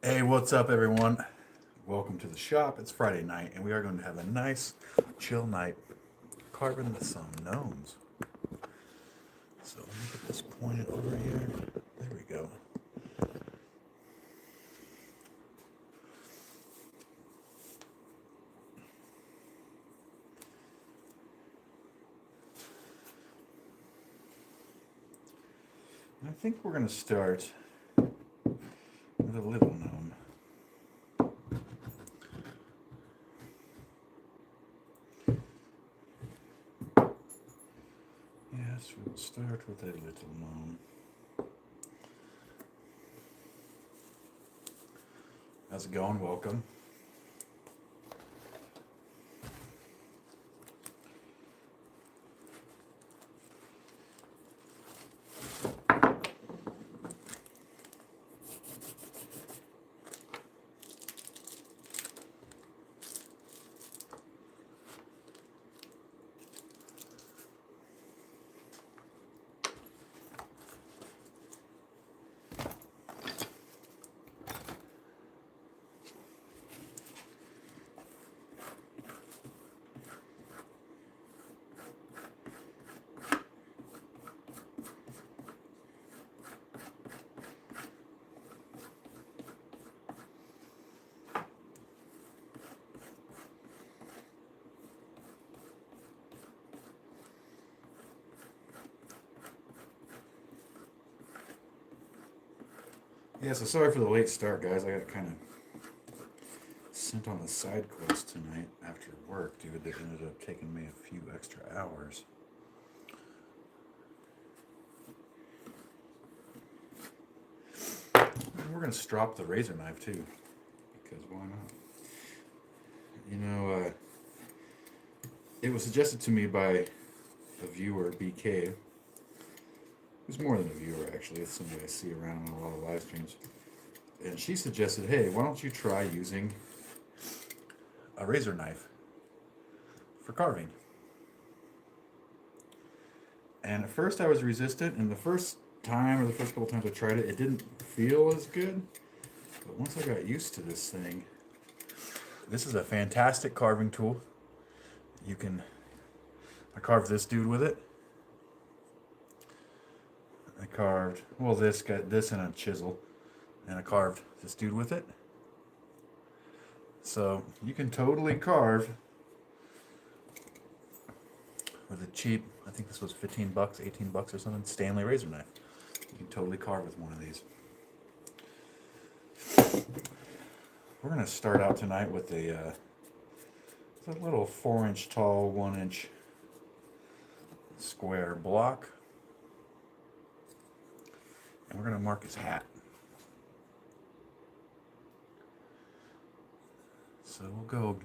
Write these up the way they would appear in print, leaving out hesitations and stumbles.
Hey, what's up, everyone? Welcome to the shop. It's Friday night, and we are going to have a nice, chill night carving some gnomes. So let me get this pointed over here. There we go. And I think we're going to start with a little gnome. Yes, we'll start with a little gnome. How's it going? Welcome. Yeah, so sorry for the late start, guys. I got kind of sent on a side quest tonight after work, dude, that ended up taking me a few extra hours. And we're going to strop the razor knife, too, because why not? You know, it was suggested to me by a viewer, BK, who's more than a viewer, actually. It's somebody I see around on a lot of live streams. And she suggested, hey, why don't you try using a razor knife for carving? And at first I was resistant, and the first time or the first couple times I tried it, it didn't feel as good. But once I got used to this thing, this is a fantastic carving tool. I carved this dude with it. I carved, well, got this in a chisel, and I carved this dude with it. So you can totally carve with a cheap, I think this was 15 bucks, 18 bucks or something, Stanley razor knife. You can totally carve with one of these. We're going to start out tonight with a little 4-inch tall, 1-inch square block. And we're going to mark his hat. So we'll go,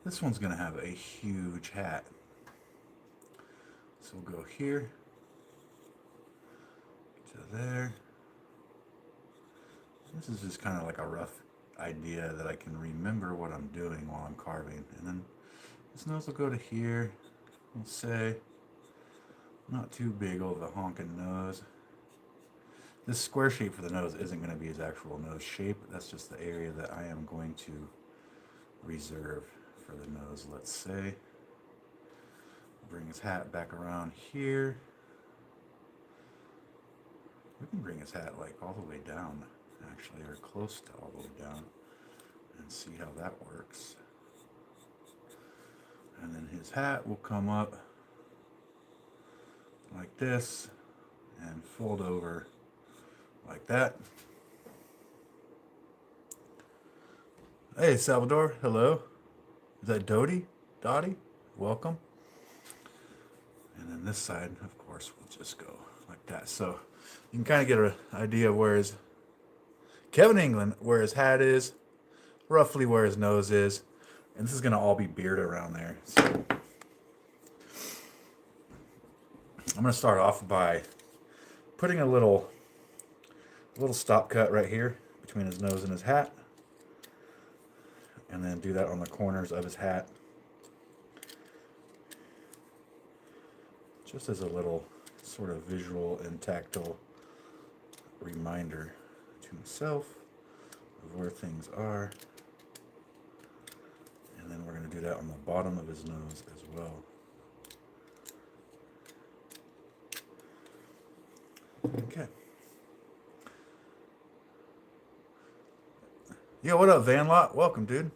this one's going to have a huge hat. So we'll go here to there. This is just kind of like a rough idea that I can remember what I'm doing while I'm carving. And then this nose will go to here. We'll say, not too big over the honking nose. This square shape for the nose isn't going to be his actual nose shape. That's just the area that I am going to reserve for the nose, let's say. Bring his hat back around here. We can bring his hat like all the way down, actually, or close to all the way down, and see how that works. And then his hat will come up like this and fold over like that. Hey, Salvador, hello. Is that Dottie? Dottie? Welcome. And then this side, of course, will just go like that. So you can kind of get an idea of where his Kevin England, where his hat is, roughly where his nose is, and this is going to all be beard around there. So I'm going to start off by putting a little stop cut right here between his nose and his hat, and then do that on the corners of his hat, just as a little sort of visual and tactile reminder to myself of where things are. And then we're going to do that on the bottom of his nose as well. Okay. Yo, what up, Van Lot? Welcome, dude.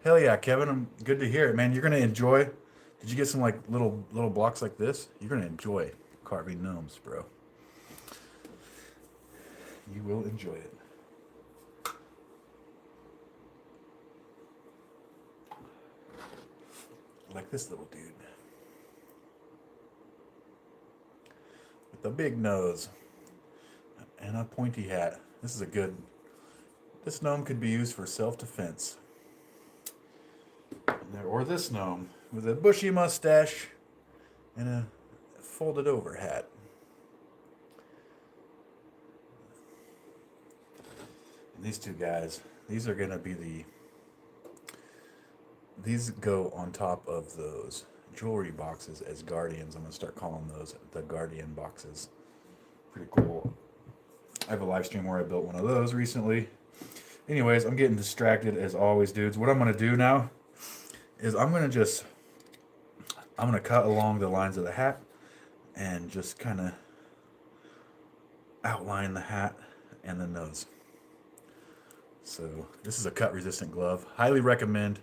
Hell yeah, Kevin. I'm good to hear it, man. You're gonna enjoy. Did you get some like little blocks like this? You're gonna enjoy carving gnomes, bro. You will enjoy it. Like this little dude with the big nose and a pointy hat. This is a good. This gnome could be used for self-defense. Or this gnome with a bushy mustache and a folded over hat. And these two guys, these are going to be these go on top of those jewelry boxes as guardians. I'm going to start calling those the guardian boxes. Pretty cool. I have a live stream where I built one of those recently. Anyways, I'm getting distracted as always, dudes. What I'm going to do now is I'm going to cut along the lines of the hat and just kind of outline the hat and the nose. So this is a cut resistant glove. Highly recommend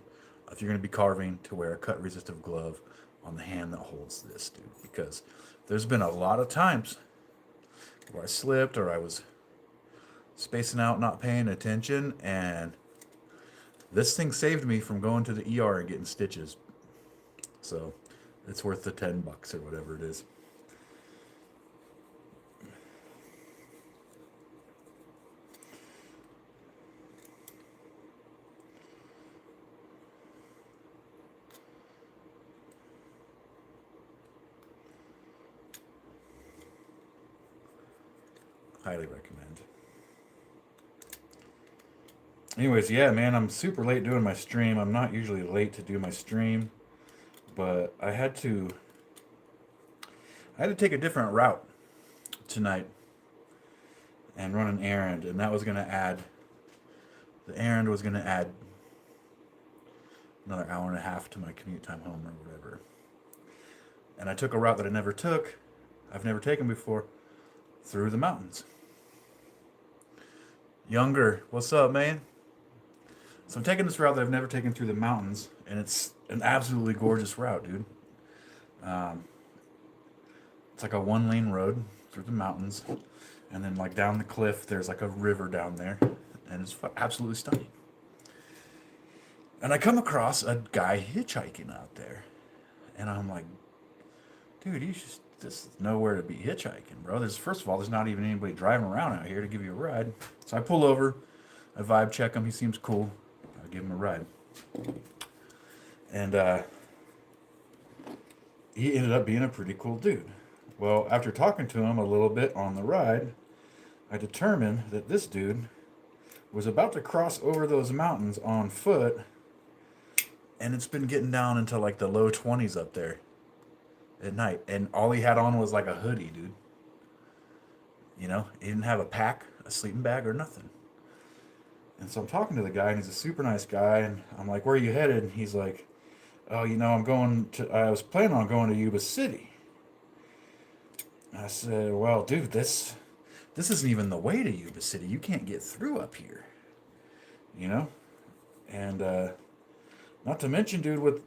if you're going to be carving to wear a cut resistant glove on the hand that holds this, dude, because there's been a lot of times where I slipped or I was spacing out, not paying attention, and this thing saved me from going to the ER and getting stitches. So it's worth the $10 or whatever it is. Highly recommend. Anyways, yeah, man, I'm super late doing my stream. I'm not usually late to do my stream, but I had to take a different route tonight and run an errand, and that was going to add, the errand was going to add another hour and a half to my commute time home or whatever. And I took a route that I've never taken before, through the mountains. Younger, what's up, man? So I'm taking this route that I've never taken through the mountains, and it's an absolutely gorgeous route, dude. It's like a one-lane road through the mountains, and then like down the cliff, there's like a river down there, and it's absolutely stunning. And I come across a guy hitchhiking out there, and I'm like, dude, this is nowhere to be hitchhiking, bro. First of all, there's not even anybody driving around out here to give you a ride. So I pull over, I vibe check him. He seems cool. I give him a ride. And he ended up being a pretty cool dude. Well, after talking to him a little bit on the ride, I determined that this dude was about to cross over those mountains on foot, and it's been getting down into like the low 20s up there at night, and all he had on was like a hoodie, dude. You know, he didn't have a pack, a sleeping bag, or nothing. And so I'm talking to the guy, and he's a super nice guy, and I'm like, where are you headed? And he's like, oh, you know, I was planning on going to Yuba City. I said, well, dude, this isn't even the way to Yuba City. You can't get through up here, you know? And not to mention, dude, with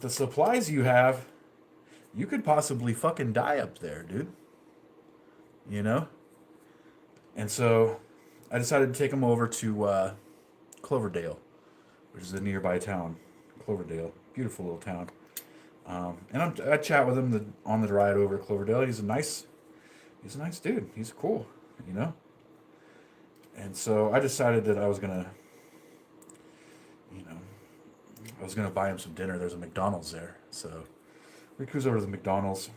the supplies you have, you could possibly fucking die up there, dude. You know? And so I decided to take him over to Cloverdale, which is a nearby town. Cloverdale. Beautiful little town. And I chat with him on the ride over to Cloverdale. He's a nice dude. He's cool, you know? And so I decided that I was going to buy him some dinner. There's a McDonald's there. So we cruise over to the McDonald's.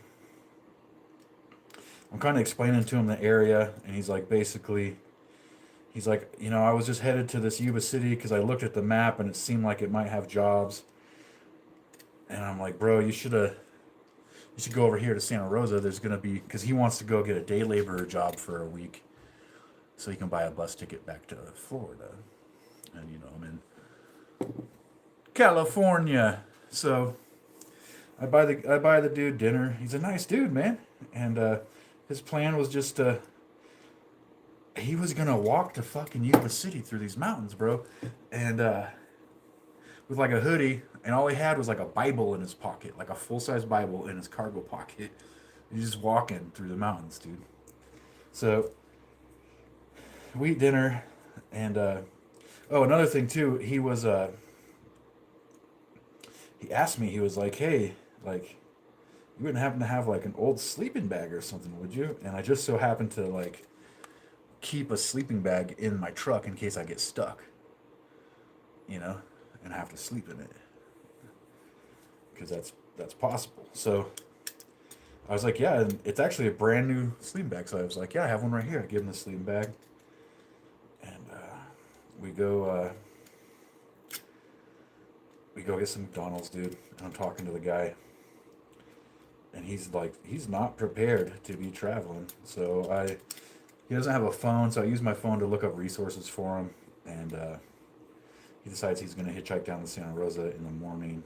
I'm kind of explaining to him the area, and he's like, you know, I was just headed to this Yuba City because I looked at the map and it seemed like it might have jobs. And I'm like, bro, you should go over here to Santa Rosa. There's going to be, because he wants to go get a day laborer job for a week. so he can buy a bus ticket back to Florida. And you know, I'm in California, so I buy the dude dinner. He's a nice dude, man, and his plan was just he was gonna walk to fucking Yuba City through these mountains, bro, and with like a hoodie, and all he had was like a Bible in his pocket, like a full size Bible in his cargo pocket. He's just walking through the mountains, dude. So we eat dinner, and oh, another thing too, he asked me, he was like, hey, like, you wouldn't happen to have like an old sleeping bag or something, would you? And I just so happened to like keep a sleeping bag in my truck in case I get stuck, you know, and have to sleep in it, because that's possible. So I was like, yeah, and it's actually a brand new sleeping bag. So I was like, yeah, I have one right here. I give him the sleeping bag, and we go get some McDonald's, dude. And I'm talking to the guy, and he's like, he's not prepared to be traveling. So he doesn't have a phone, so I use my phone to look up resources for him, and he decides he's going to hitchhike down to Santa Rosa in the morning.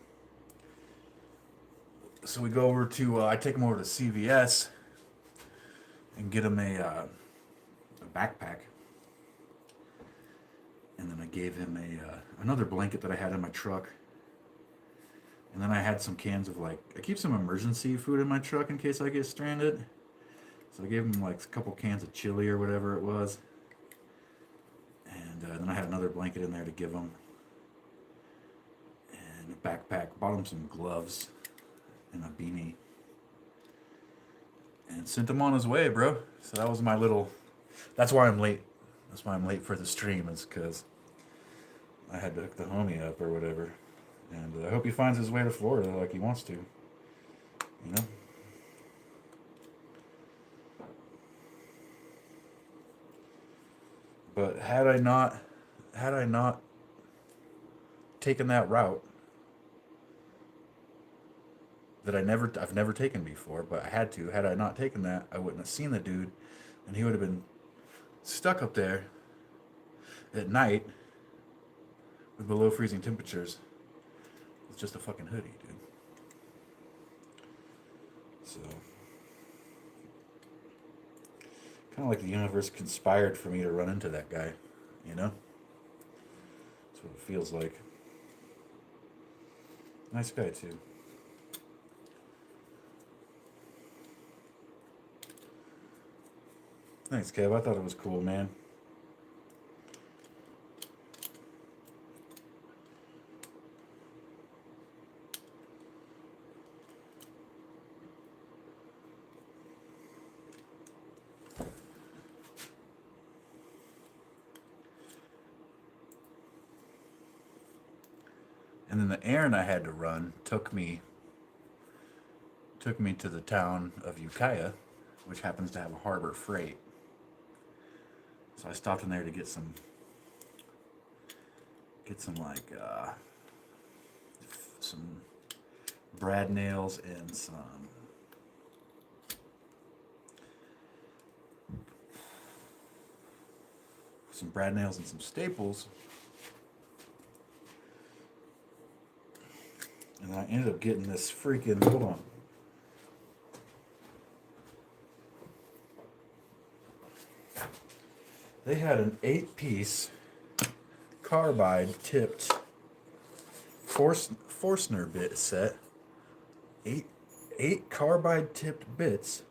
So we go over to, I take him over to CVS and get him a backpack. And then I gave him another blanket that I had in my truck. And then I had some cans of I keep some emergency food in my truck in case I get stranded. So I gave him like a couple cans of chili or whatever it was. And then I had another blanket in there to give him. And a backpack. Bought him some gloves and a beanie. And sent him on his way, bro. So that was my little... That's why I'm late. That's why I'm late for the stream, is because I had to hook the homie up or whatever. And I hope he finds his way to Florida like he wants to. You know? But had I not taken that route that I've never taken before, but I had to. Had I not taken that, I wouldn't have seen the dude, and he would have been stuck up there at night with below freezing temperatures. It's just a fucking hoodie, dude. So, kind of like the universe conspired for me to run into that guy, you know? That's what it feels like. Nice guy, too. Thanks, Kev. I thought it was cool, man. And then the errand I had to run took me to the town of Ukiah, which happens to have a Harbor Freight. So I stopped in there to get some brad nails and some staples. And I ended up getting this freaking, hold on. They had an 8-piece carbide tipped Forstner bit set. Eight carbide tipped bits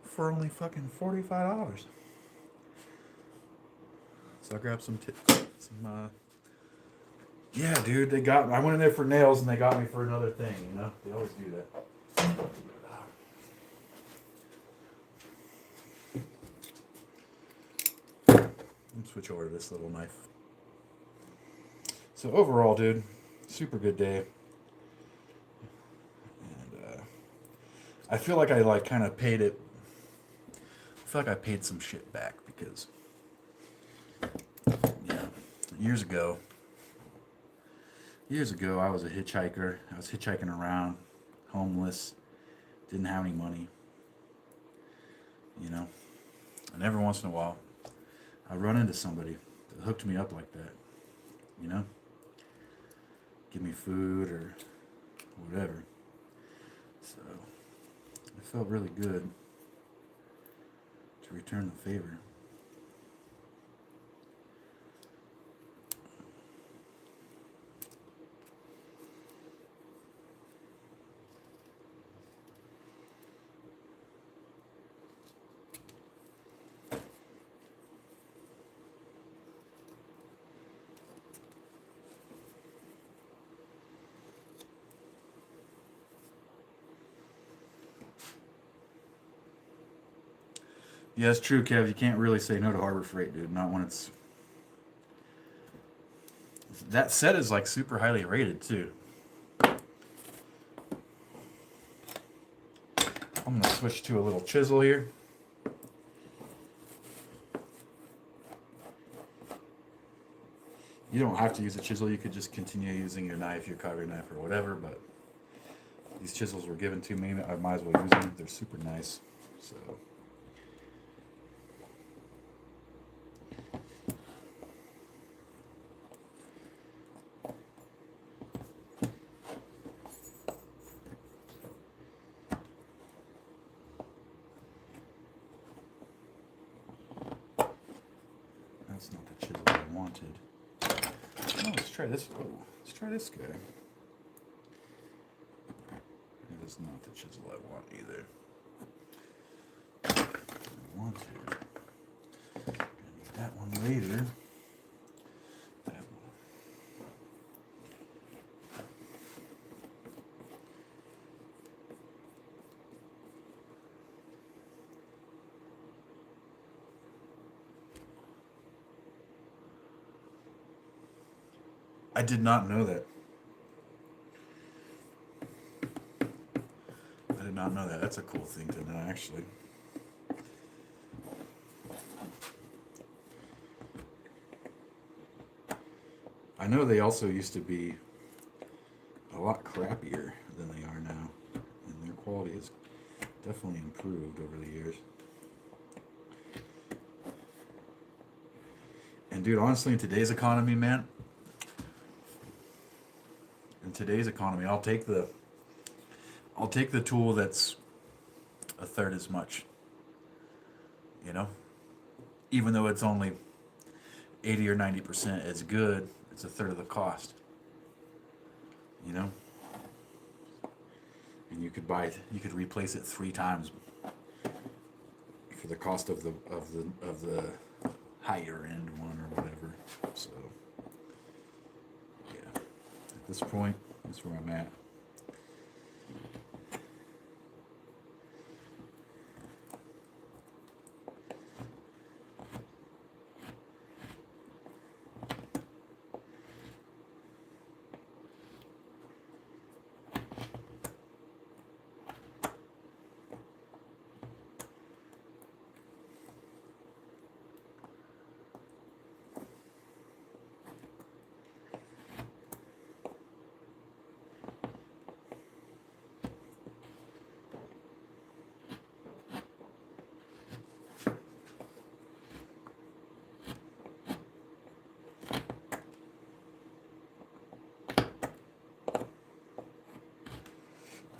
for only fucking $45. So I grabbed yeah, dude, I went in there for nails and they got me for another thing, you know? They always do that. Let's switch over to this little knife. So overall, dude, super good day. And I feel like I kind of paid it. I feel like I paid some shit back because, years ago, I was a hitchhiker. I was hitchhiking around, homeless, didn't have any money. You know, And every once in a while, I run into somebody that hooked me up like that. You know? Give me food or whatever. So, it felt really good to return the favor. Yeah, it's true, Kev. You can't really say no to Harbor Freight, dude. Not when it's... That set is like super highly rated, too. I'm going to switch to a little chisel here. You don't have to use a chisel. You could just continue using your knife, your carving knife, or whatever, but these chisels were given to me. I might as well use them. They're super nice. So... That's not the chisel I wanted. Oh, let's try this. Oh, let's try this guy. That is not the chisel I want either. I want to. I need that one later. That one. I did not know that. I did not know that. That's a cool thing to know, actually. I know they also used to be a lot crappier than they are now, and their quality has definitely improved over the years. And dude, honestly, in today's economy, man, I'll take the tool that's a third as much. You know, even though it's only 80 or 90% as good, it's a third of the cost. You know, and you could replace it 3 times for the cost of the higher end one or whatever. So yeah, at this point, that's where I'm at.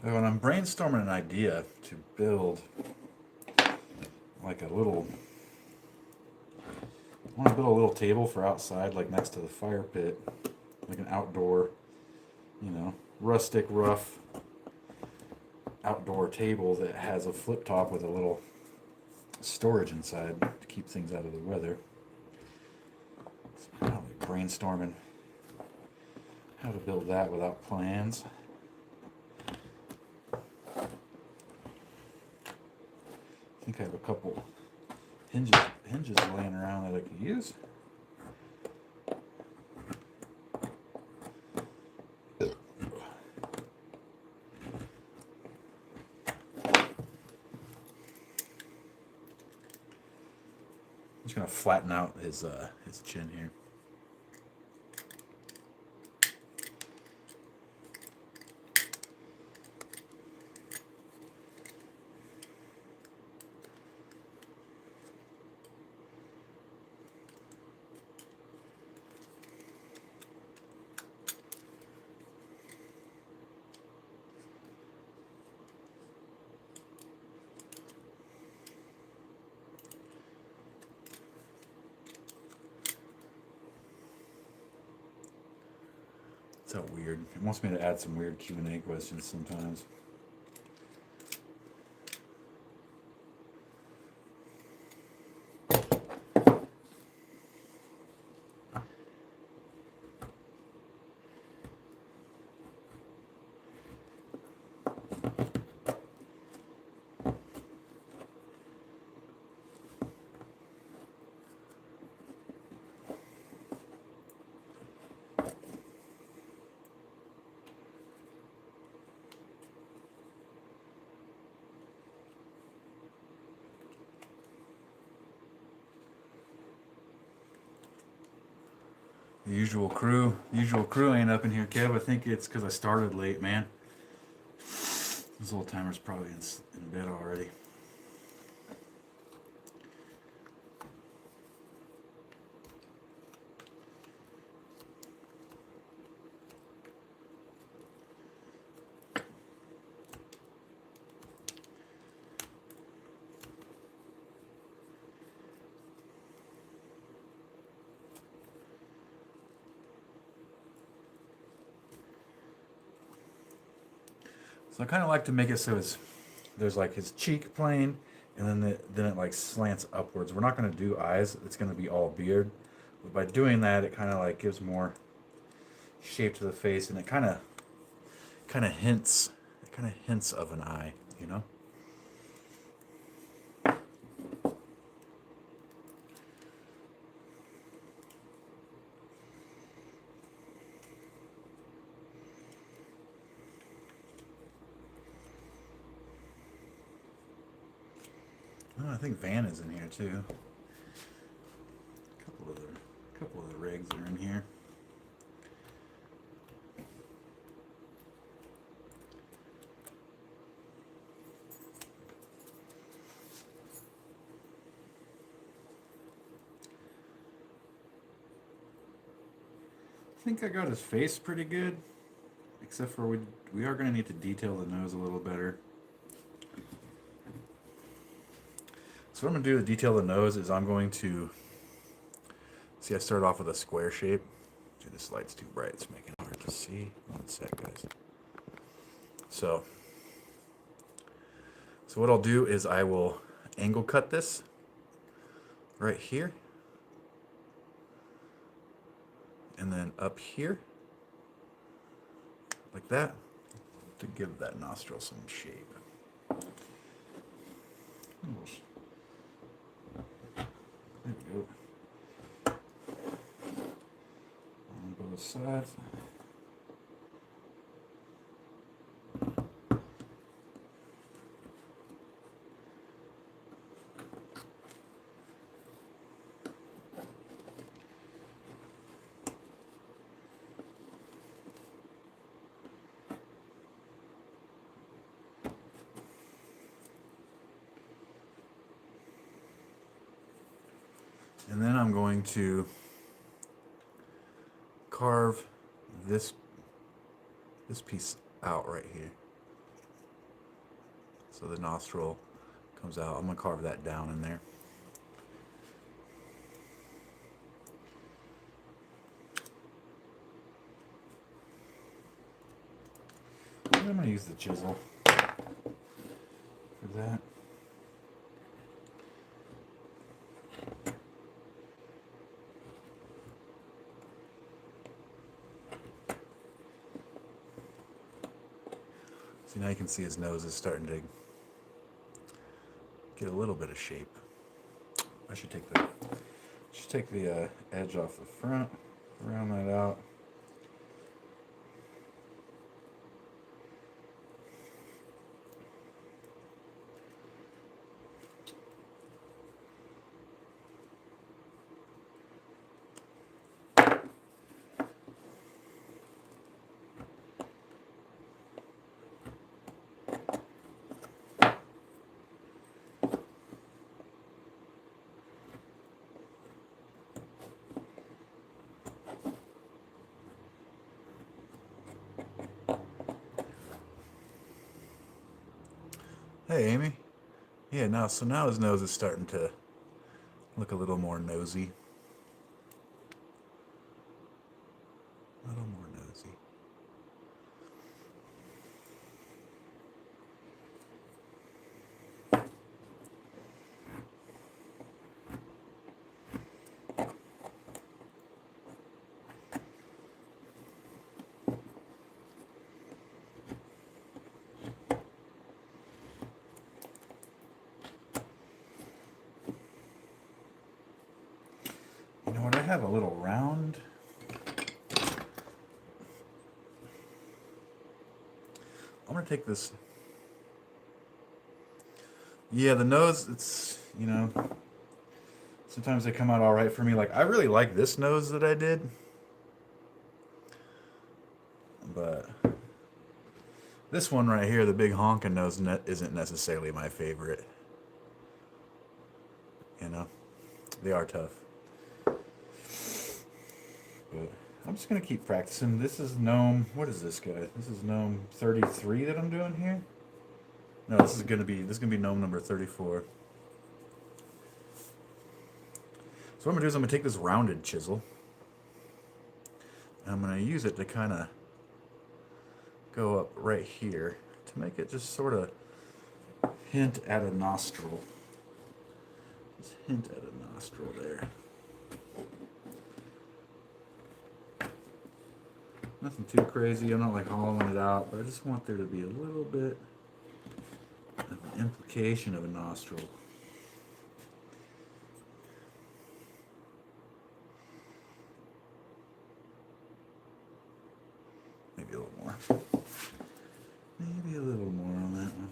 When I'm brainstorming an idea to build like I want to build a little table for outside, like next to the fire pit, like an outdoor, rustic, rough outdoor table that has a flip top with a little storage inside to keep things out of the weather. So probably brainstorming how to build that without plans. I think I have a couple hinges laying around that I could use. I'm just gonna flatten out his chin here. It's so weird. It wants me to add some weird Q&A questions sometimes. The usual crew ain't up in here, Kev. I think it's because I started late, man. This old timer's probably in bed already. So I kind of like to make it so there's like his cheek plane, and then it like slants upwards. We're not going to do eyes. It's going to be all beard. But by doing that, it kind of like gives more shape to the face, and it kind of hints of an eye, you know. Oh, I think Van is in here too. A couple of the rigs are in here. I think I got his face pretty good, except for we are going to need to detail the nose a little better. So what I'm going to do to detail the nose is I'm going to, see, I started off with a square shape. Dude, this light's too bright. It's making it hard to see. One sec, guys. So what I'll do is I will angle cut this right here. And then up here, like that, to give that nostril some shape. There we go. On both sides. And then I'm going to carve this piece out right here. So the nostril comes out. I'm going to carve that down in there. I'm going to use the chisel for that. See, now you can see his nose is starting to get a little bit of shape. I should take the edge off the front, round that out. Hey, Amy. Yeah, now his nose is starting to look a little more nosy. A little more nosy. have a little round. I'm going to take this. Yeah, the nose, it's, you know, sometimes they come out all right for me. Like, I really like this nose that I did. But this one right here, the big honking nose, isn't necessarily my favorite. You know, they are tough. But I'm just going to keep practicing. This is gnome, what is this guy? This is gnome 33 that I'm doing here. No, this is going to be gnome number 34. So what I'm going to do is I'm going to take this rounded chisel, and I'm going to use it to kind of go up right here to make it just sort of hint at a nostril. Just hint at a nostril there. Nothing too crazy. I'm not like hollowing it out, but I just want there to be a little bit of an implication of a nostril. Maybe a little more. Maybe a little more on that one.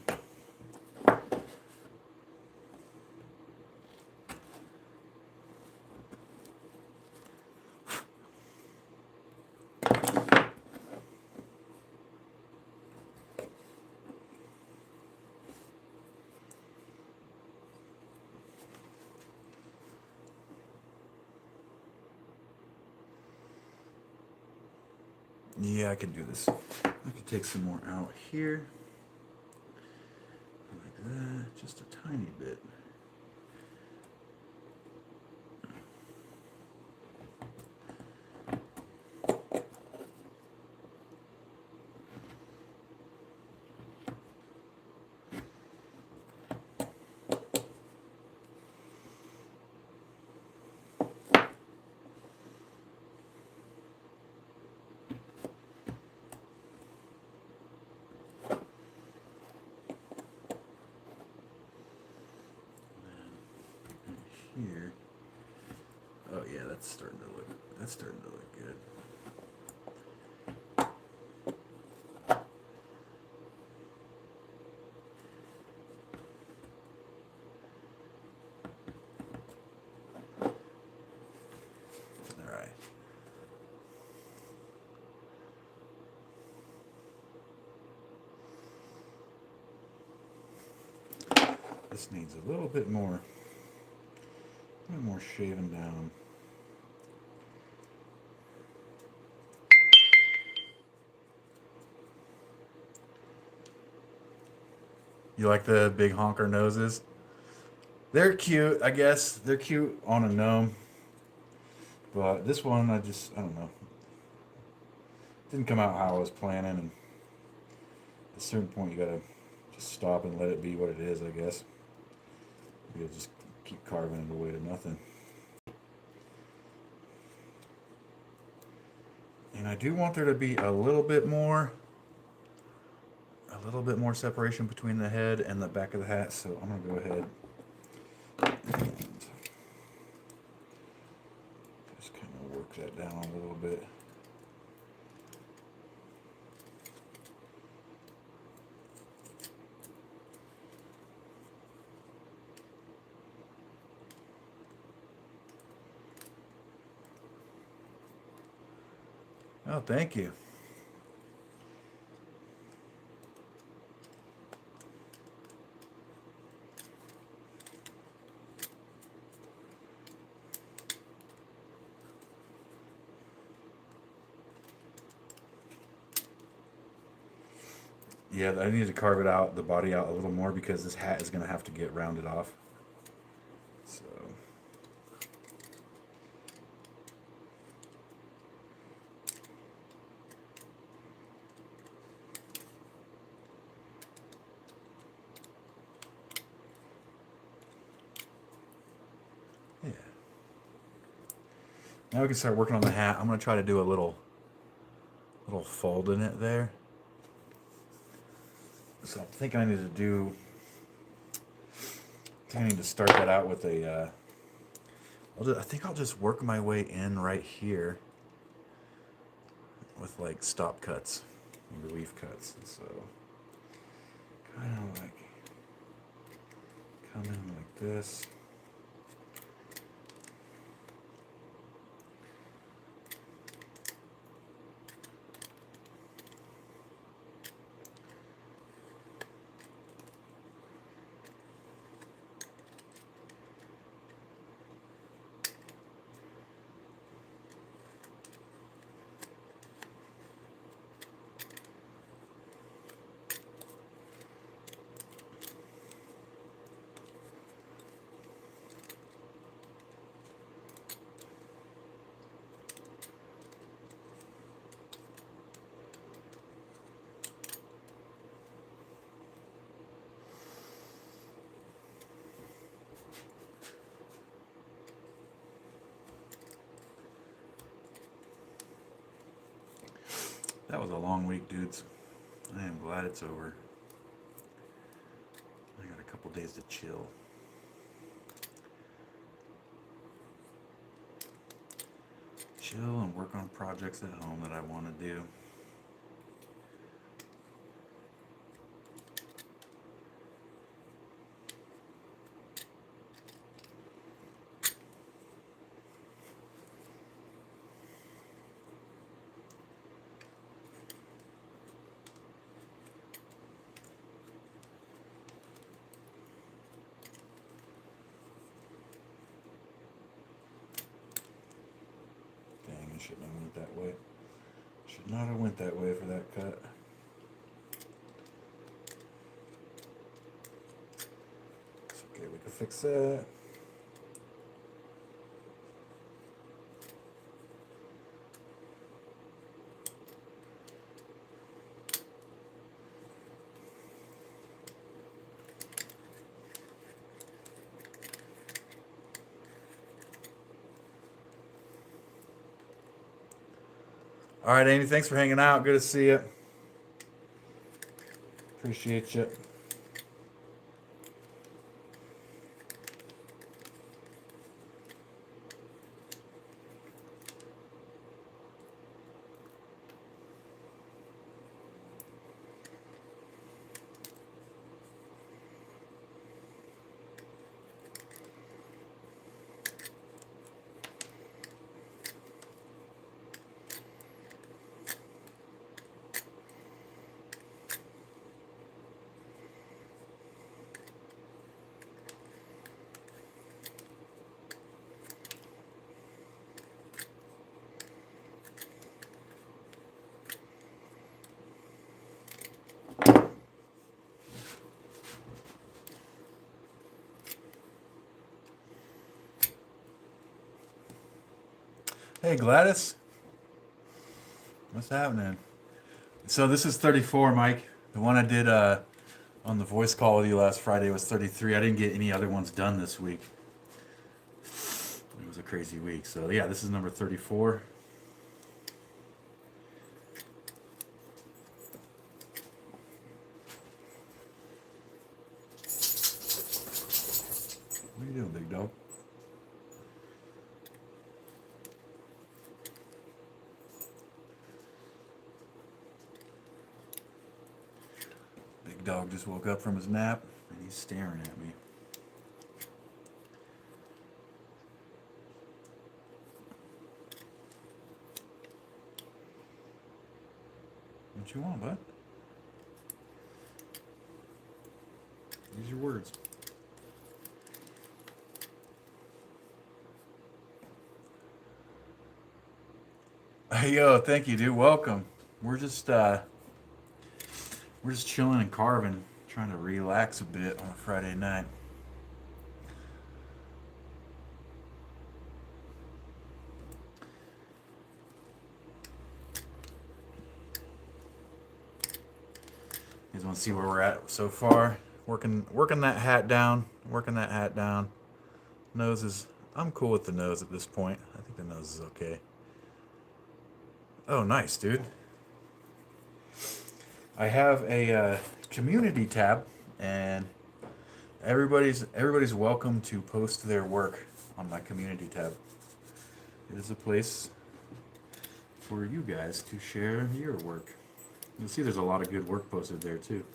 Yeah, I can do this. I can take some more out here. Like that, just a tiny bit. Here. Oh yeah, that's starting to look good. All right. This needs a little bit more shaving down. You like the big honker noses? They're cute, I guess. They're cute on a gnome. But this one, I don't know. Didn't come out how I was planning, and at a certain point you gotta just stop and let it be what it is, I guess. You'll just keep carving it away to nothing. And I do want there to be a little bit more separation between the head and the back of the hat, so I'm gonna go ahead and just kind of work that down a little bit. Oh, thank you. Yeah, I need to carve it out, the body out a little more, because this hat is going to have to get rounded off. So. Yeah. Now we can start working on the hat. I'm going to try to do a little fold in it there. So I think I need to start that out with a I think I'll just work my way in right here with like stop cuts, relief cuts. So kind of like come in like this. That was a long week, dudes. I am glad it's over. I got a couple days to chill. Chill and work on projects at home that I want to do. Dang, I shouldn't have went that way. Should not have went that way for that cut. It's okay, we can fix that. All right, Amy, thanks for hanging out. Good to see you. Appreciate you. Hey, Gladys. What's happening? So this is 34, Mike. The one I did on the voice call with you last Friday was 33. I didn't get any other ones done this week. It was a crazy week. So yeah, this is number 34. What are you doing, big dog? Big dog just woke up from his nap and he's staring at me. What you want, bud? Use your words. Hey, yo, thank you, dude. Welcome. We're just chilling and carving, trying to relax a bit on a Friday night. You guys want to see where we're at so far? Working that hat down. Working that hat down. Nose is. I'm cool with the nose at this point. I think the nose is okay. Oh, nice, dude. I have a community tab, and everybody's welcome to post their work on my community tab. It is a place for you guys to share your work. You'll see there's a lot of good work posted there too.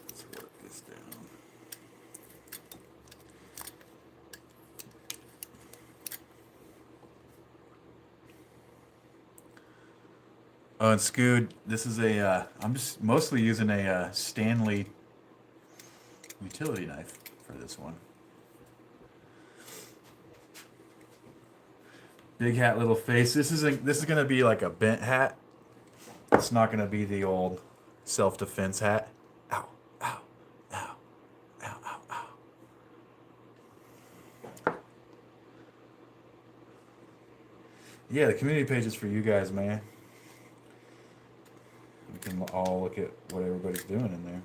Let's work this down. Oh, and Scoot, this is a, I'm just mostly using a Stanley utility knife for this one. Big hat, little face. This is gonna be like a bent hat. It's not gonna be the old self-defense hat. Ow, ow, ow, ow, ow, ow. Yeah, the community page is for you guys, man. We can all look at what everybody's doing in there.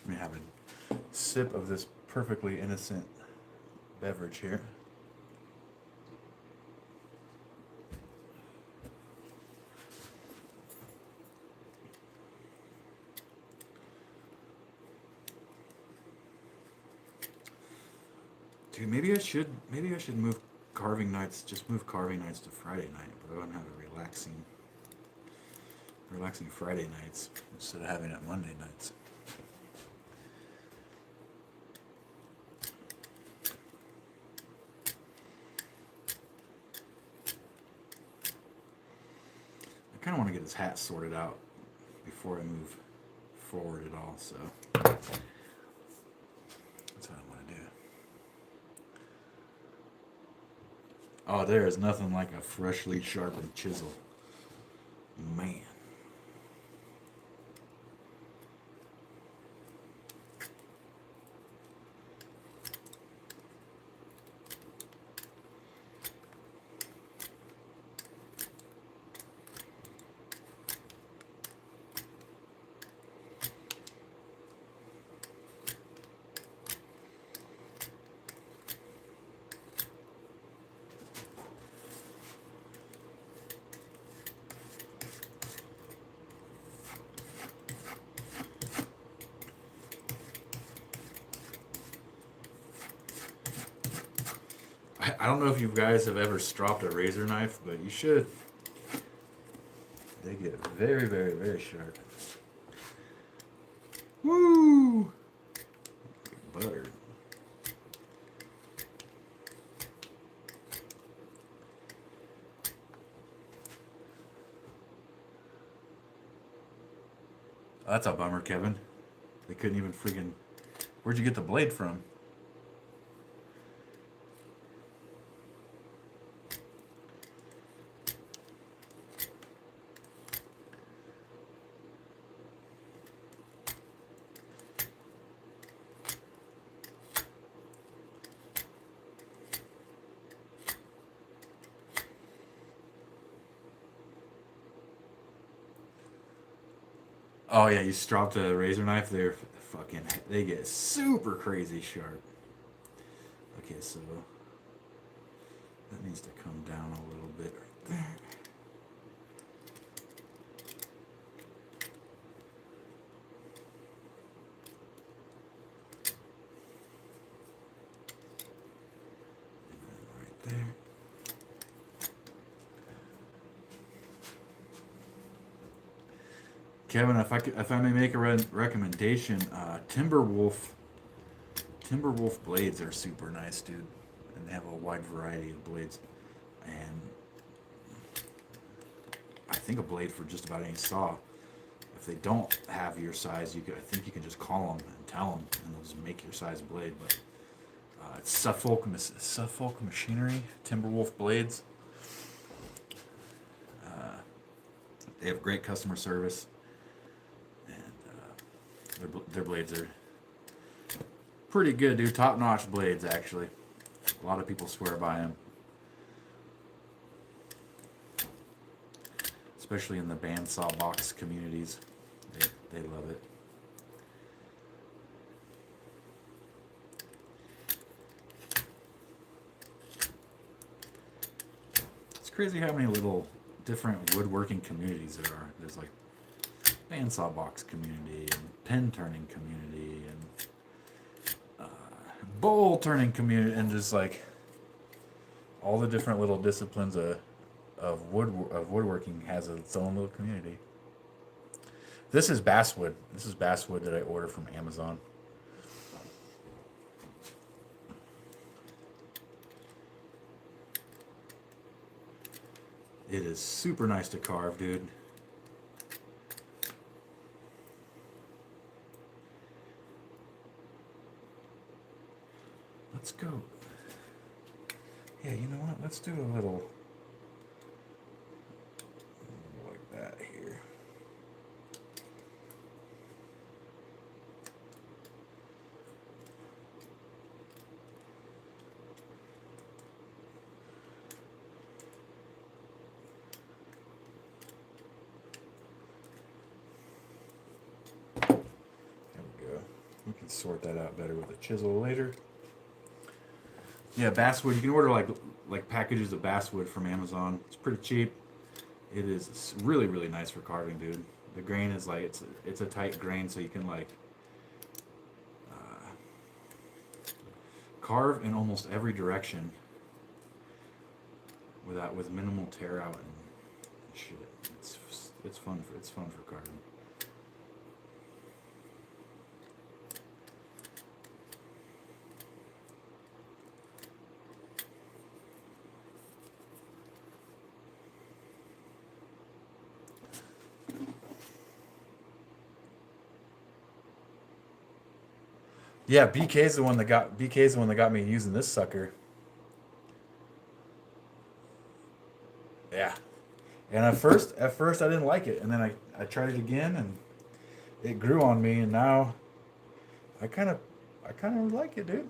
Let me have a sip of this perfectly innocent beverage here. Dude, maybe I should move carving nights, just move carving nights to Friday night, but I want to have a relaxing Friday nights instead of having it Monday nights. I kind of want to get this hat sorted out before I move forward at all, so that's what I want to do. Oh, there is nothing like a freshly sharpened chisel. Man. I don't know if you guys have ever stropped a razor knife, but you should. They get very, very, very sharp. Woo! Butter. Oh, that's a bummer, Kevin. They couldn't even freaking... Where'd you get the blade from? Oh yeah, you stropped a razor knife, they get super crazy sharp. Okay, so that needs to come down a little bit right there. And then right there. Kevin, if I may make a recommendation, Timberwolf blades are super nice, dude, and they have a wide variety of blades. And I think a blade for just about any saw. If they don't have your size, I think you can just call them and tell them, and they'll just make your size blade. But it's Suffolk Machinery Timberwolf blades. They have great customer service. Their blades are pretty good, dude. Top-notch blades, actually. A lot of people swear by them. especially in the bandsaw box communities. They love it. It's crazy how many little different woodworking communities there are. There's like bandsaw box community and pen turning community and bowl turning community, and just like all the different little disciplines of woodworking has its own little community. This is basswood. This is basswood that I ordered from Amazon. It is super nice to carve, dude. Let's go. Yeah, you know what? Let's do a little like that here. There we go. We can sort that out better with a chisel later. Yeah, basswood. You can order like packages of basswood from Amazon. It's pretty cheap. It is really, really nice for carving, dude. The grain is like it's a tight grain, so you can like carve in almost every direction with minimal tear out and shit. It's fun for carving. Yeah, BK's the one that got me using this sucker. Yeah. And at first I didn't like it, and then I tried it again and it grew on me, and now I kind of like it, dude.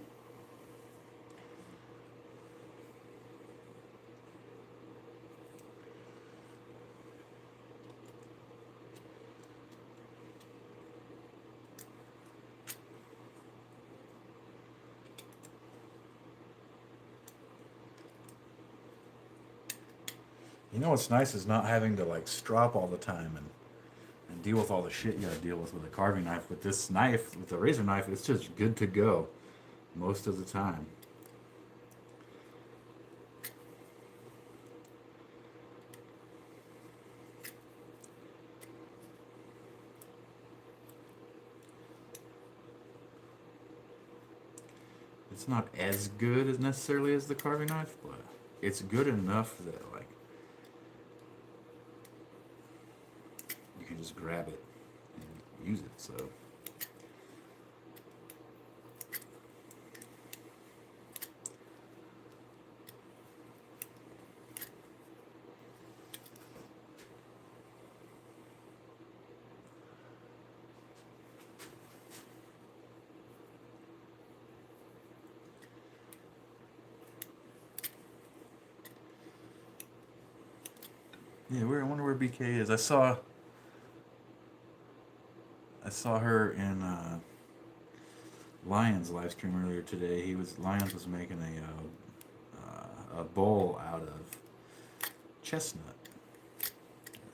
You know what's nice is not having to like strop all the time and deal with all the shit you gotta deal with a carving knife. With this knife, with the razor knife, it's just good to go most of the time. It's not as good as necessarily as the carving knife, but it's good enough that like you can just grab it and use it. So yeah, I wonder where BK is. I saw her in Lions live stream earlier today. Lions was making a bowl out of chestnut.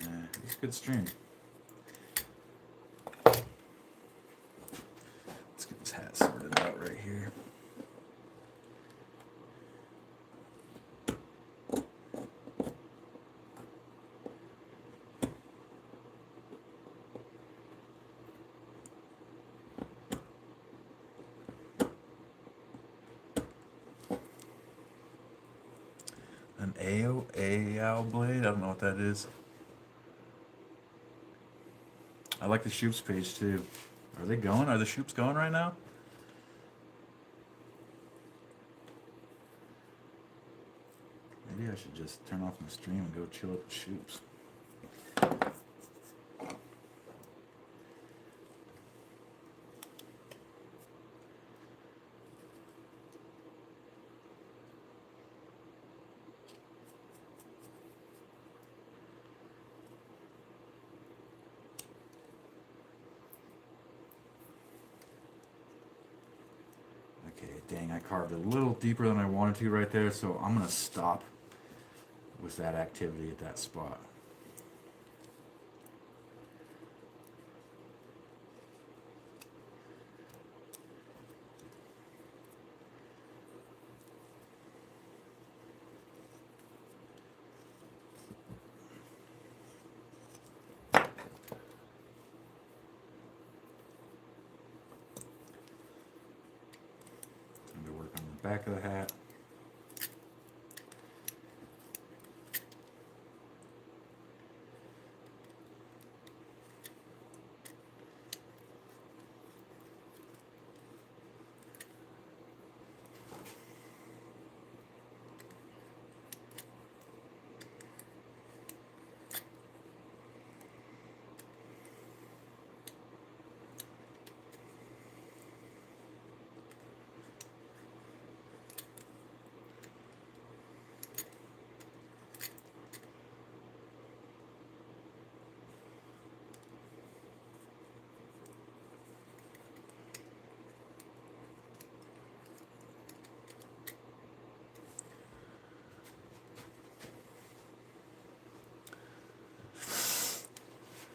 It was a good stream. Let's get this hat sorted out right here. An AO blade? I don't know what that is. I like the Shoops page too. Are they going? Are the Shoops going right now? Maybe I should just turn off my stream and go chill at the Shoops. Dang, I carved a little deeper than I wanted to right there, so I'm gonna stop with that activity at that spot. Time to work on the back of the hat.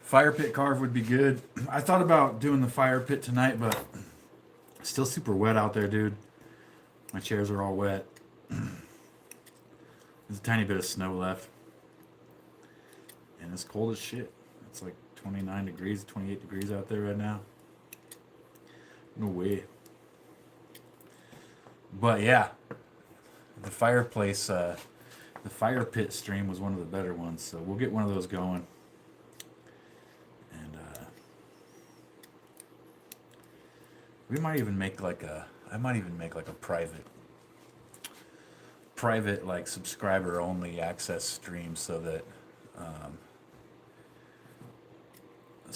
Fire pit carve would be good. I thought about doing the fire pit tonight, but it's still super wet out there, dude. My chairs are all wet. There's a tiny bit of snow left. And it's cold as shit. It's like 29 degrees, 28 degrees out there right now. No way. But yeah, the fireplace, the fire pit stream was one of the better ones. So we'll get one of those going. We might even make like a, I might even make like a private like subscriber only access stream so that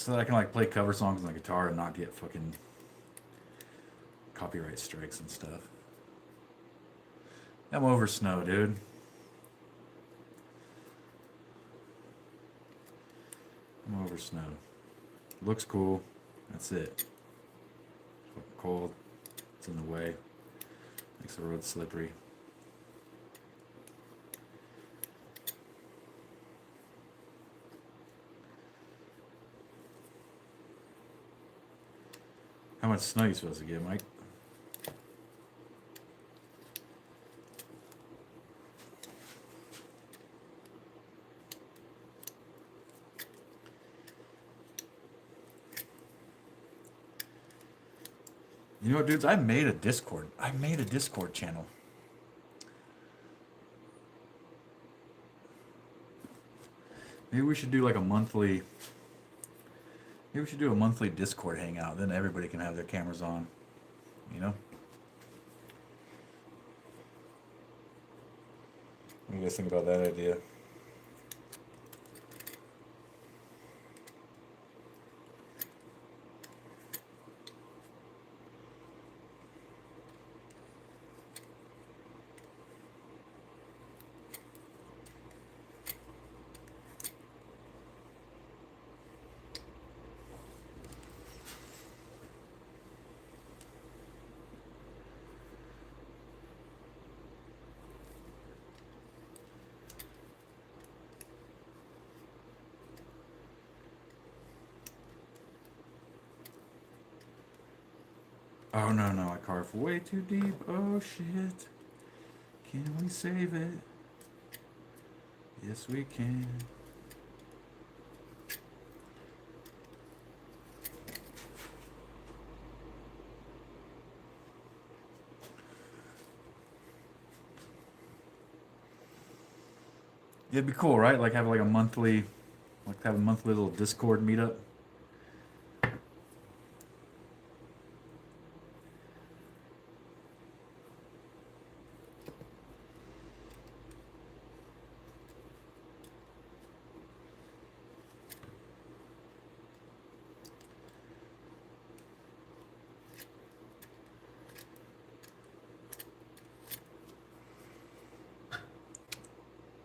I can like play cover songs on the guitar and not get fucking copyright strikes and stuff. I'm over snow, dude. I'm over snow. Looks cool. That's it. Cold. It's in the way. Makes the road slippery. How much snow are you supposed to get, Mike? You know what, dudes? I made a Discord channel. Maybe we should do like a monthly. Maybe we should do a monthly Discord hangout. Then everybody can have their cameras on. You know? What do you guys think about that idea? Oh, no, I carved way too deep. Oh, shit. Can we save it? Yes, we can. It'd be cool, right? Like have a monthly little Discord meetup.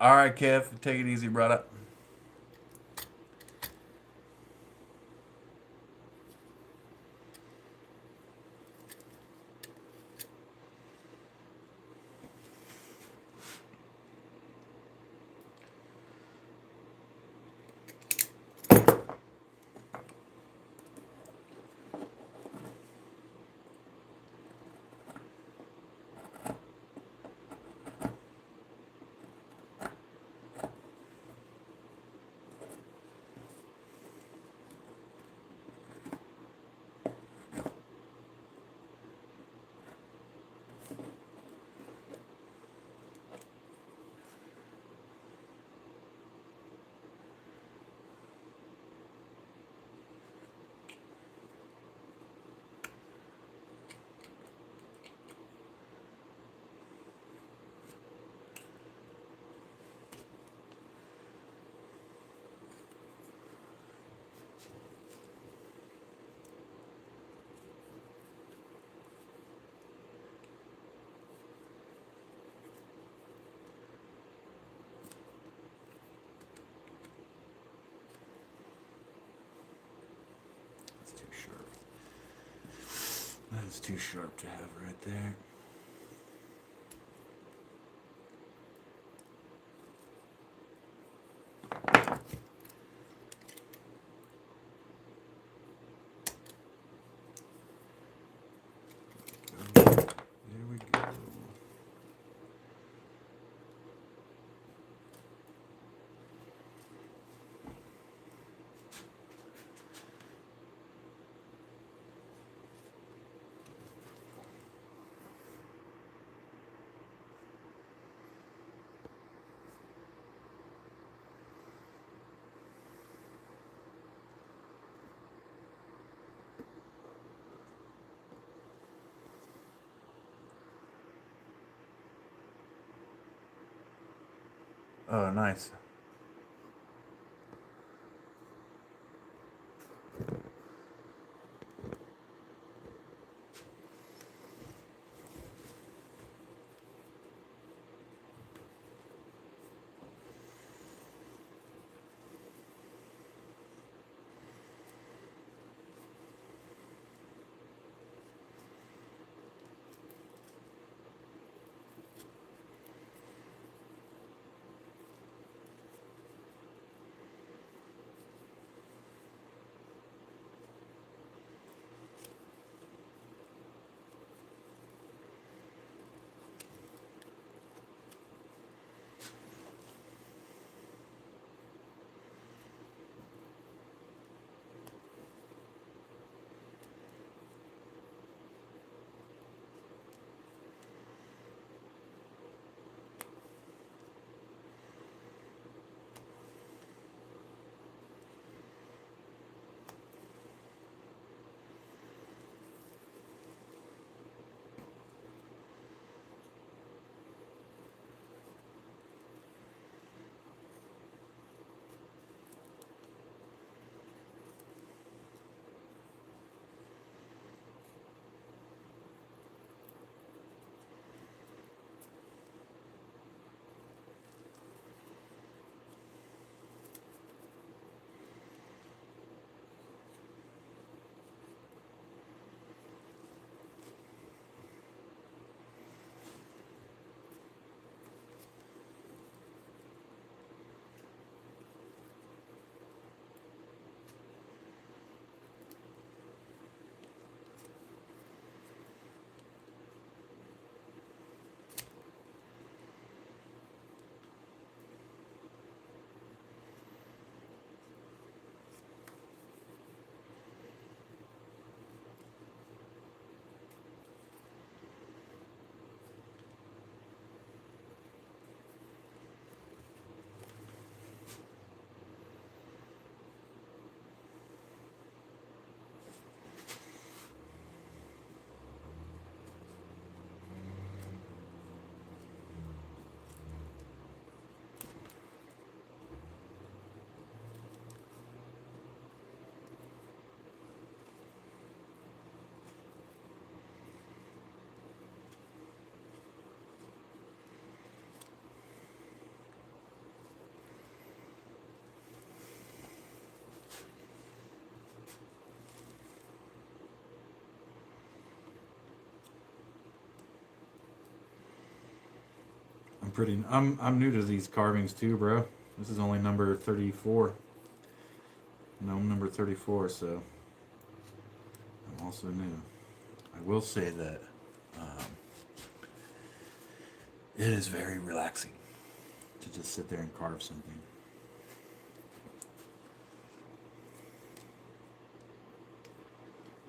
All right, Kev, take it easy, brother. It's too sharp to have right there. There we go. Oh, nice. I'm new to these carvings too, bro. This is only number 34. Gnome number 34, so I'm also new. I will say that um, it is very relaxing to just sit there and carve something.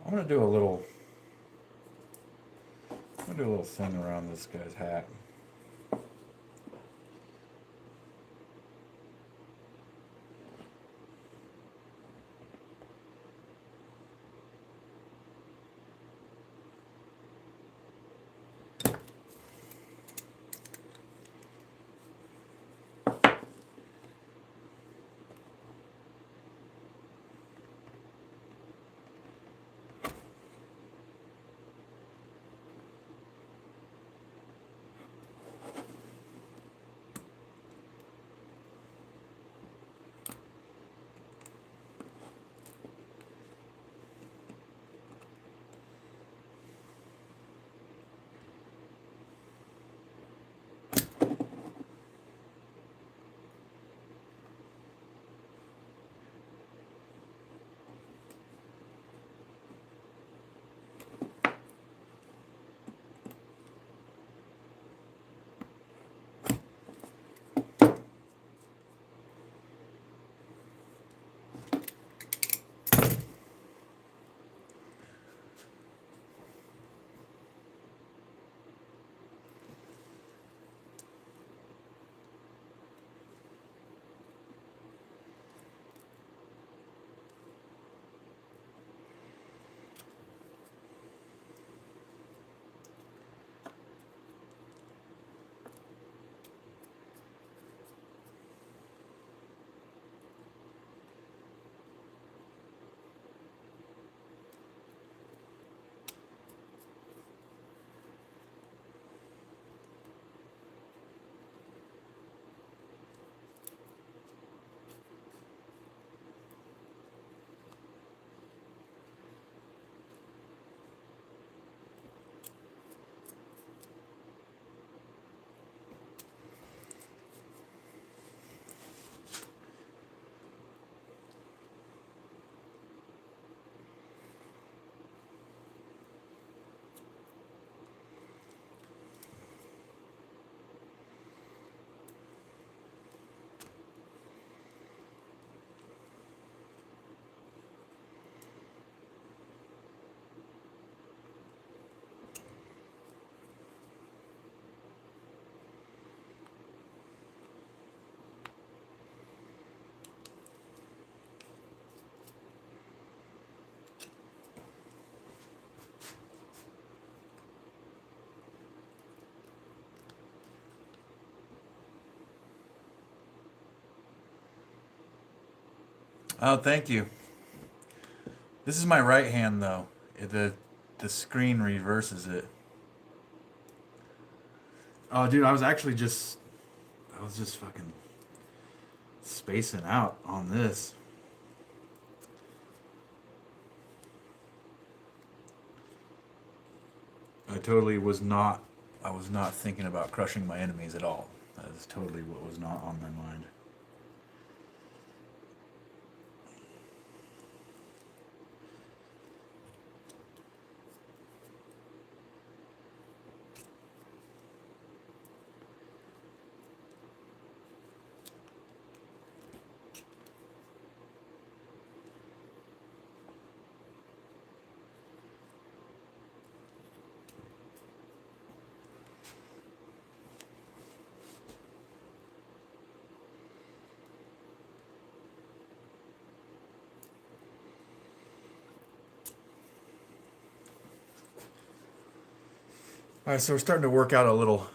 I'm gonna do a little thing around this guy's hat. Oh, thank you. This is my right hand though. The screen reverses it. Oh, dude, I was just fucking spacing out on this. I was not thinking about crushing my enemies at all. That is totally what was not on my mind. All right, so we're starting to work out little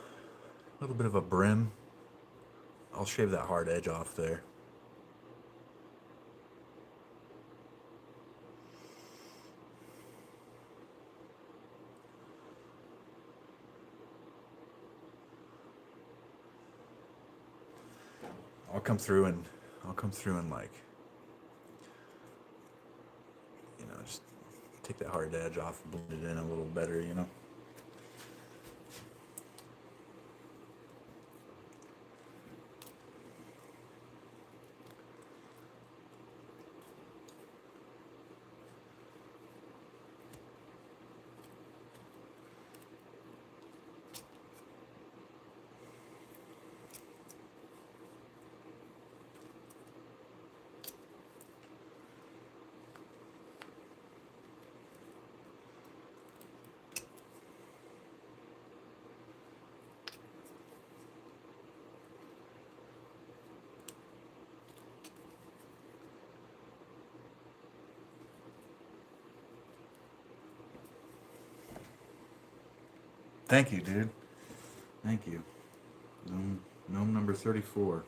bit of a brim. I'll shave that hard edge off there. I'll come through and I'll come through and like, just take that hard edge off, blend it in a little better. Thank you, dude. Thank you. Gnome number 34.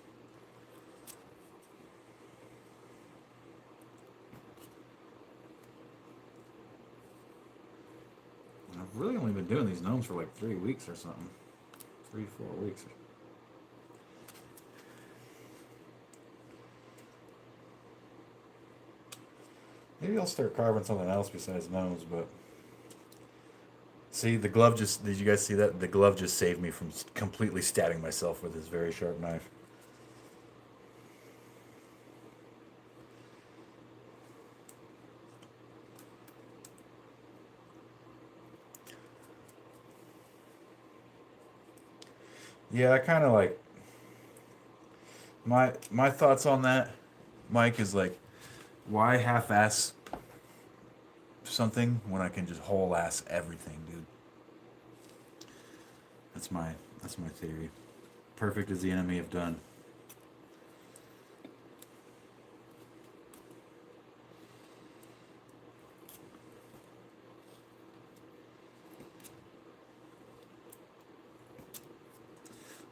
I've really only been doing these gnomes for like 3 weeks or something. 3, 4 weeks. Maybe I'll start carving something else besides gnomes, but see, did you guys see that? The glove just saved me from completely stabbing myself with this very sharp knife. Yeah, I kind of like my thoughts on that, Mike, is like, why half-ass something when I can just whole-ass everything, dude? That's my that's my theory. Perfect is the enemy of done.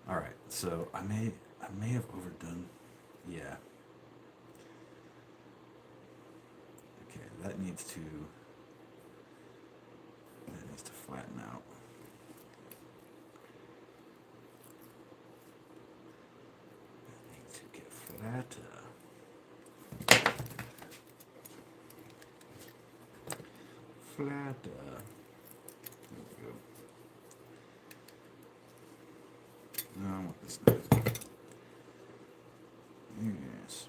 All right, so I may have overdone. Yeah. Okay, that needs to flatten out. That needs to get flatter. Flatter. There we go. No, I want this knife. Yes.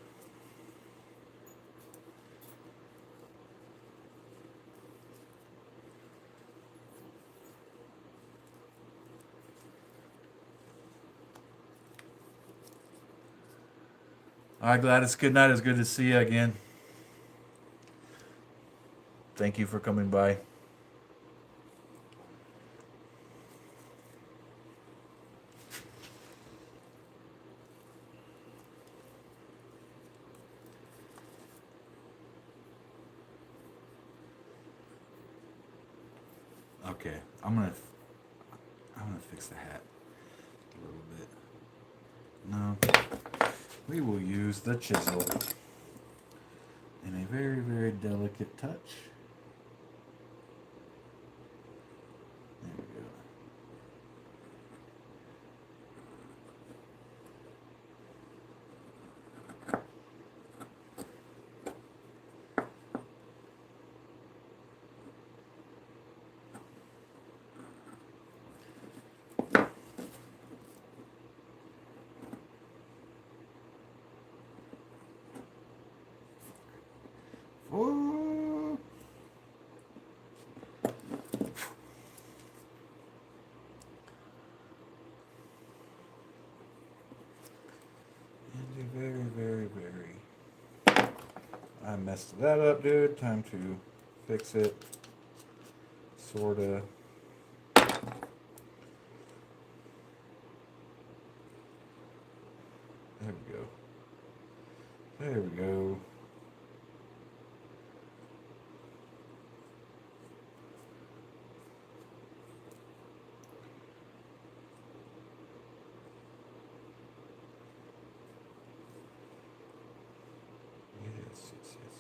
All right, Gladys. Good night. It's good to see you again. Thank you for coming by. Okay, I'm gonna fix the hat a little bit. No, we will use the chisel. in a very, very delicate touch. There we go. Oh. And a very, very, very. I messed that up, dude. Time to fix it. Sorta. There we go. There we go. Yes, yes, yes,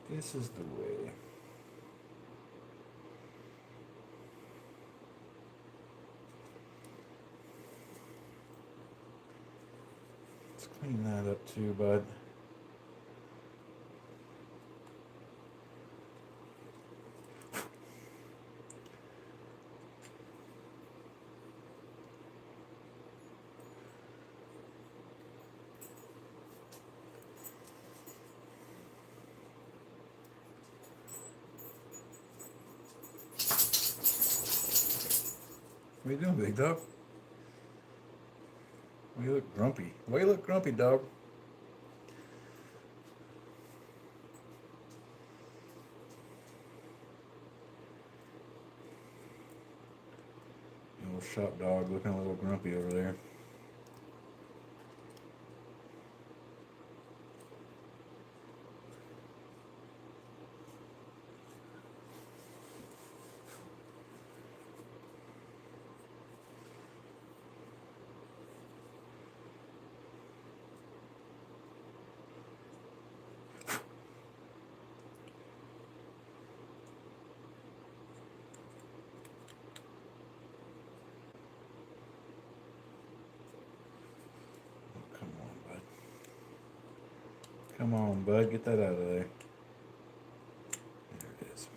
yes. This is the way. Let's clean that up too, bud. What are you doing, big dog? Why you look grumpy? Why you look grumpy, dog? Little shop dog looking a little grumpy over there. Come on, bud. Come on, bud. Get that out of there. There it is.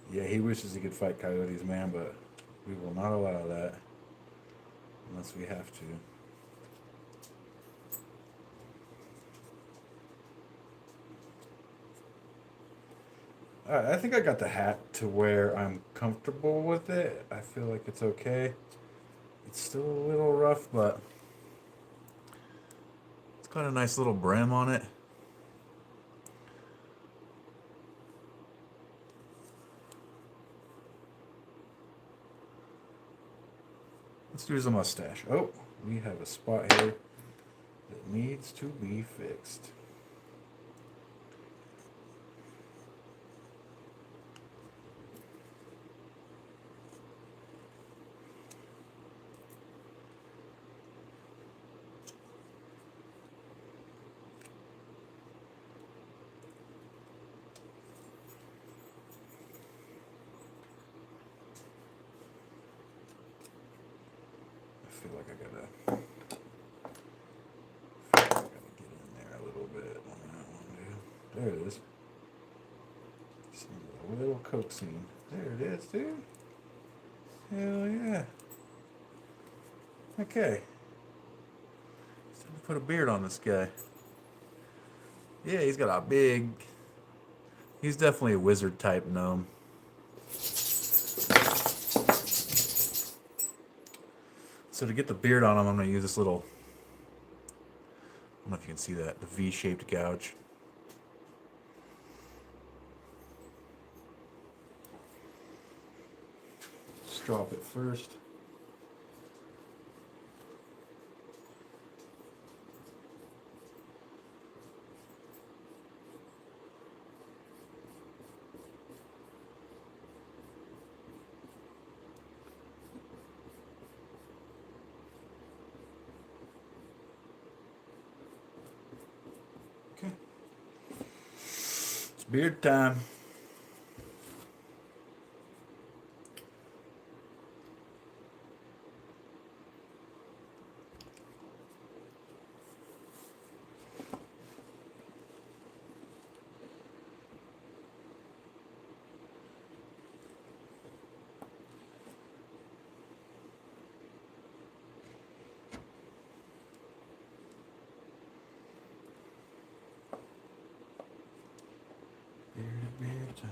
Yeah, he wishes he could fight coyotes, man, but we will not allow that unless we have to. Alright, I think I got the hat to where I'm comfortable with it. I feel like it's okay. It's still a little rough, but it's got a nice little brim on it. Let's do the mustache. Oh, we have a spot here that needs to be fixed. I feel like I gotta get in there a little bit on that one, dude. There it is. Just need a little coaxing. There it is, dude. Hell yeah. Okay. It's time to put a beard on this guy. Yeah, he's got a big... He's definitely a wizard type gnome. So to get the beard on him, I'm going to use this little don't know if you can see that, the V-shaped gouge. Strop it first. Okay. It's beard time. Beard time.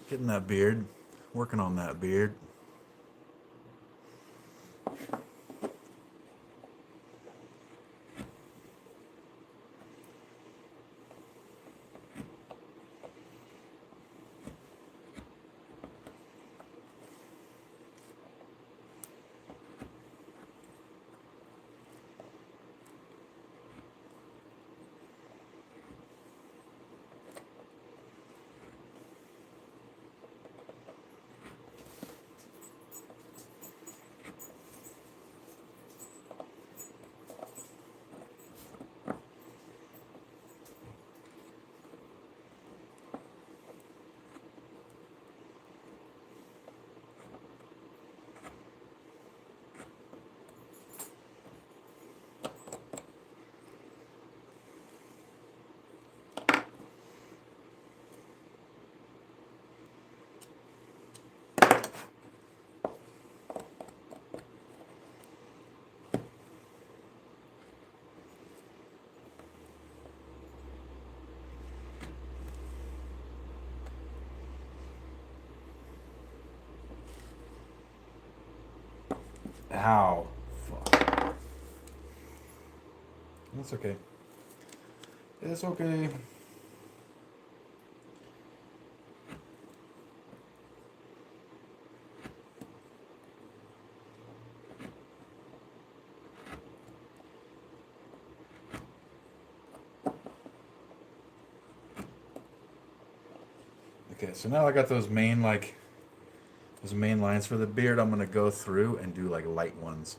Getting that beard, working on that beard. Ow. Fuck. That's okay. It's okay. Okay, so now I got those main lines for the beard. I'm gonna go through and do like light ones.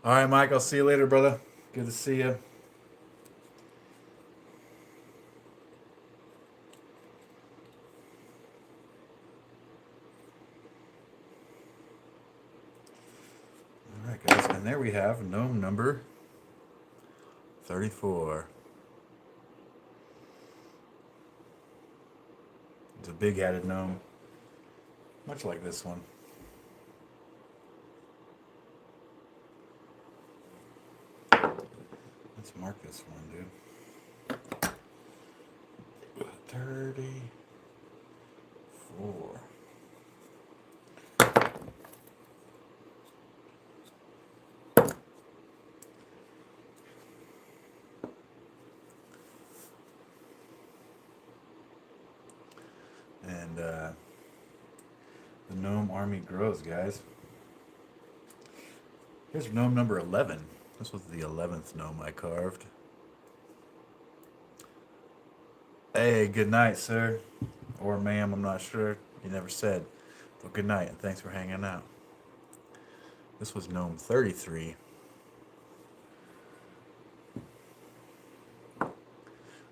All right, Mike. I'll see you later, brother. Good to see you. All right, guys. And there we have gnome number 34. It's a big-headed gnome, much like this one. Let's mark this one, dude. 34. And the gnome army grows, guys. Here's gnome number 11. This was the 11th gnome I carved. Hey, good night, sir. Or ma'am, I'm not sure. You never said. But good night, and thanks for hanging out. This was gnome 33.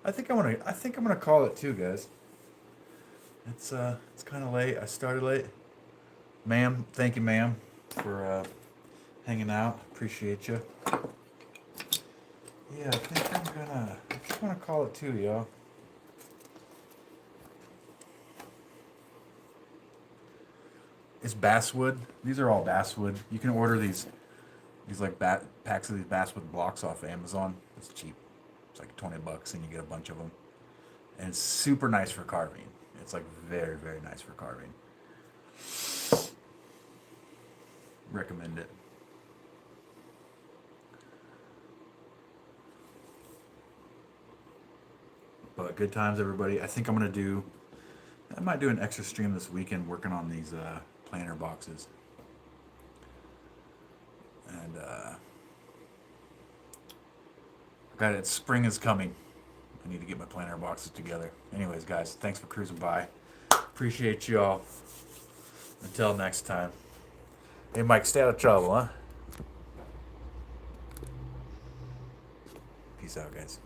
I think I'm gonna call it too, guys. It's kind of late. I started late. Ma'am, thank you, ma'am, for hanging out. Appreciate you. Yeah, I think I just want to call it too, y'all. It's basswood. These are all basswood. You can order these like packs of these basswood blocks off of Amazon. It's cheap. It's like $20 and you get a bunch of them. And it's super nice for carving. It's like very, very nice for carving. Recommend it. But good times, everybody. I think I might do an extra stream this weekend working on these planter boxes. And got it. Spring is coming. I need to get my planter boxes together. Anyways, guys, thanks for cruising by. Appreciate you all. Until next time. Hey, Mike, stay out of trouble, huh? Peace out, guys.